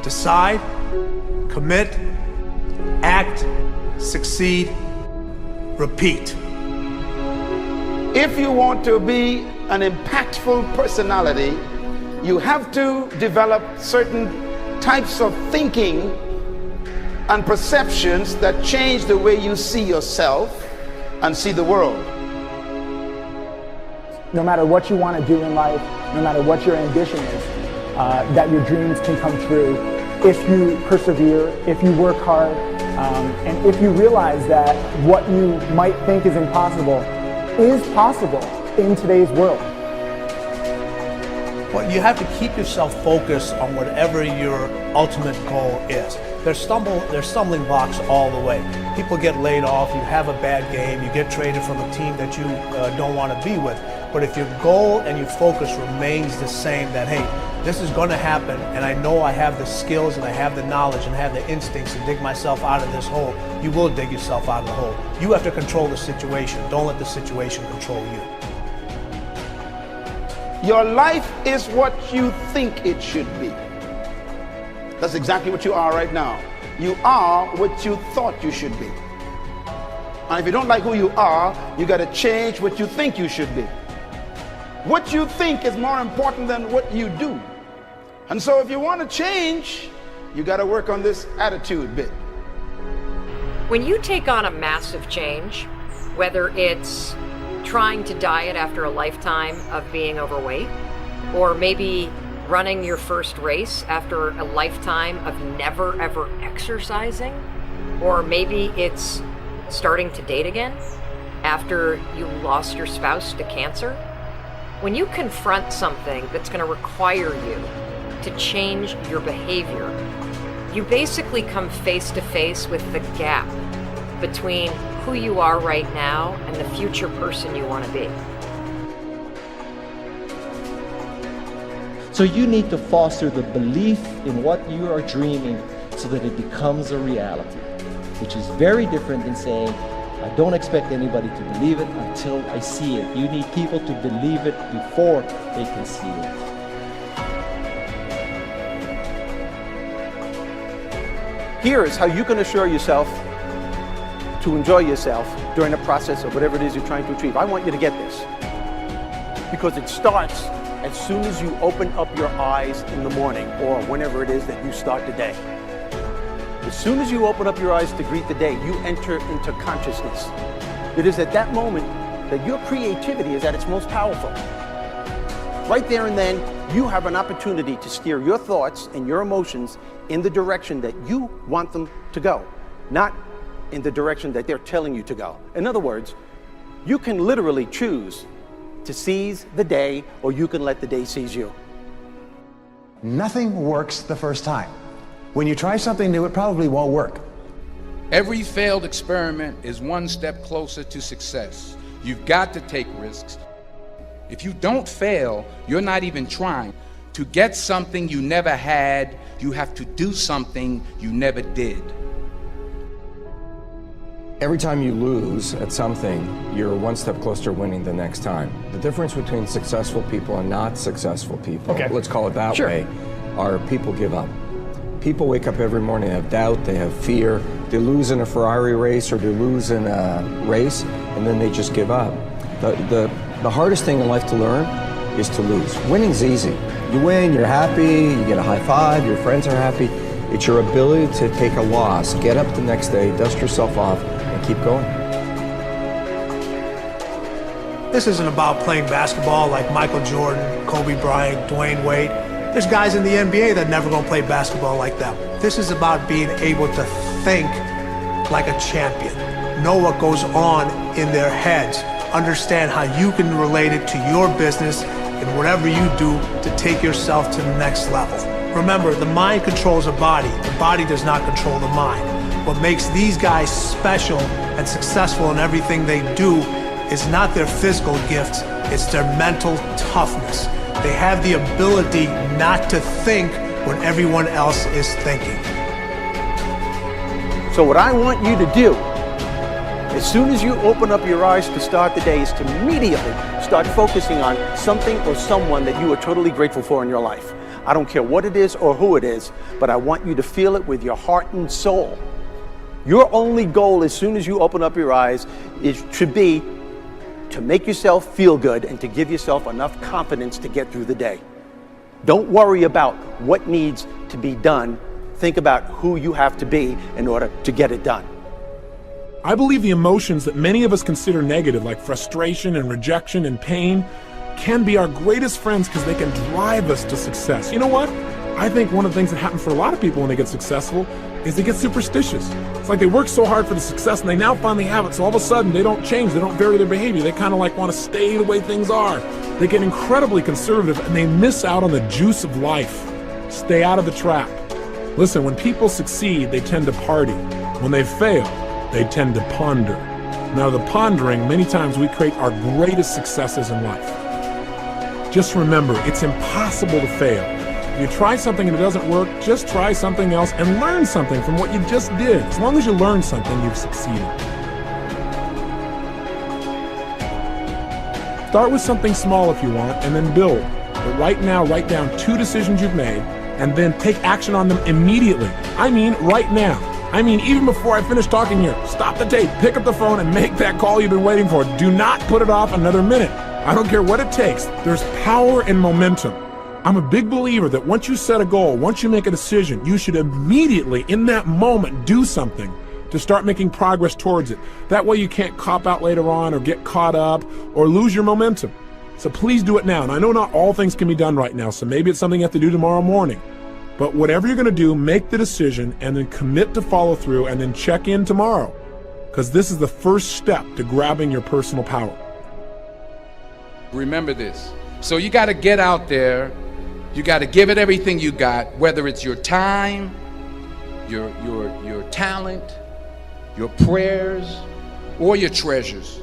Decide, commit, act, succeed, repeat. If you want to be an impactful personality, you have to develop certain types of thinking and perceptions that change the way you see yourself and see the world. No matter what you want to do in life, no matter what your ambition is, that your dreams can come true if you persevere, if you work hard, and if you realize that what you might think is impossible is possible in today's world. Well, you have to keep yourself focused on whatever your ultimate goal is. There's stumbling blocks all the way. People get laid off, you have a bad game, you get traded from a team that you don't want to be with. But if your goal and your focus remains the same, that hey, this is going to happen, and I know I have the skills and I have the knowledge and I have the instincts to dig myself out of this hole, you will dig yourself out of the hole. You have to control the situation. Don't let the situation control you. Your life is what you think it should be. That's exactly what you are right now. You are what you thought you should be. And if you don't like who you are, you got to change what you think you should be. What you think is more important than what you do. And so if you want to change, you got to work on this attitude bit. When you take on a massive change, whether it's trying to diet after a lifetime of being overweight, or maybe running your first race after a lifetime of never ever exercising, or maybe it's starting to date again after you lost your spouse to cancer, when you confront something that's going to require you to change your behavior, you basically come face to face with the gap between who you are right now and the future person you want to be. So you need to foster the belief in what you are dreaming so that it becomes a reality, which is very different than saying, I don't expect anybody to believe it until I see it. You need people to believe it before they can see it. Here is how you can assure yourself to enjoy yourself during the process of whatever it is you're trying to achieve. I want you to get this, because it starts as soon as you open up your eyes in the morning, or whenever it is that you start the day. As soon as you open up your eyes to greet the day, you enter into consciousness. It is at that moment that your creativity is at its most powerful. Right there and then, you have an opportunity to steer your thoughts and your emotions in the direction that you want them to go, not in the direction that they're telling you to go. In other words, you can literally choose to seize the day, or you can let the day seize you. Nothing works the first time. When you try something new, it probably won't work. Every failed experiment is one step closer to success. You've got to take risks. If you don't fail, you're not even trying. To get something you never had, you have to do something you never did. Every time you lose at something, you're one step closer to winning the next time. The difference between successful people and not successful people, let's call it that way, are people give up. People wake up every morning, they have doubt, they have fear, they lose in a Ferrari race or they lose in a race, and then they just give up. The hardest thing in life to learn is to lose. Winning's easy. You win, you're happy, you get a high five, your friends are happy. It's your ability to take a loss, get up the next day, dust yourself off, and keep going. This isn't about playing basketball like Michael Jordan, Kobe Bryant, Dwayne Wade. There's guys in the NBA that never gonna play basketball like them. This is about being able to think like a champion, know what goes on in their heads, understand how you can relate it to your business and whatever you do to take yourself to the next level. Remember, the mind controls the body does not control the mind. What makes these guys special and successful in everything they do is not their physical gifts, it's their mental toughness. They have the ability not to think when everyone else is thinking. So what I want you to do, as soon as you open up your eyes to start the day, is to immediately start focusing on something or someone that you are totally grateful for in your life. I don't care what it is or who it is, but I want you to feel it with your heart and soul. Your only goal as soon as you open up your eyes should be to make yourself feel good and to give yourself enough confidence to get through the day. Don't worry about what needs to be done. Think about who you have to be in order to get it done. I believe the emotions that many of us consider negative, like frustration and rejection and pain, can be our greatest friends because they can drive us to success. You know what? I think one of the things that happens for a lot of people when they get successful is they get superstitious. It's like they work so hard for the success and they now finally have it, so all of a sudden they don't change, they don't vary their behavior, they kind of like want to stay the way things are. They get incredibly conservative and they miss out on the juice of life. Stay out of the trap. Listen, when people succeed, they tend to party. When they fail, they tend to ponder. Now, the pondering, many times we create our greatest successes in life. Just remember, it's impossible to fail. If you try something and it doesn't work, just try something else and learn something from what you just did. As long as you learn something, you've succeeded. Start with something small if you want, and then build. But right now, write down 2 decisions you've made, and then take action on them immediately. I mean, right now. I mean, even before I finish talking here, stop the tape, pick up the phone, and make that call you've been waiting for. Do not put it off another minute. I don't care what it takes. There's power in momentum. I'm a big believer that once you set a goal, once you make a decision, you should immediately, in that moment, do something to start making progress towards it. That way you can't cop out later on or get caught up or lose your momentum. So please do it now. And I know not all things can be done right now, so maybe it's something you have to do tomorrow morning. But whatever you're going to do, make the decision and then commit to follow through and then check in tomorrow. Because this is the first step to grabbing your personal power. Remember this. So you got to get out there. You got to give it everything you got, whether it's your time, your talent, your prayers, or your treasures.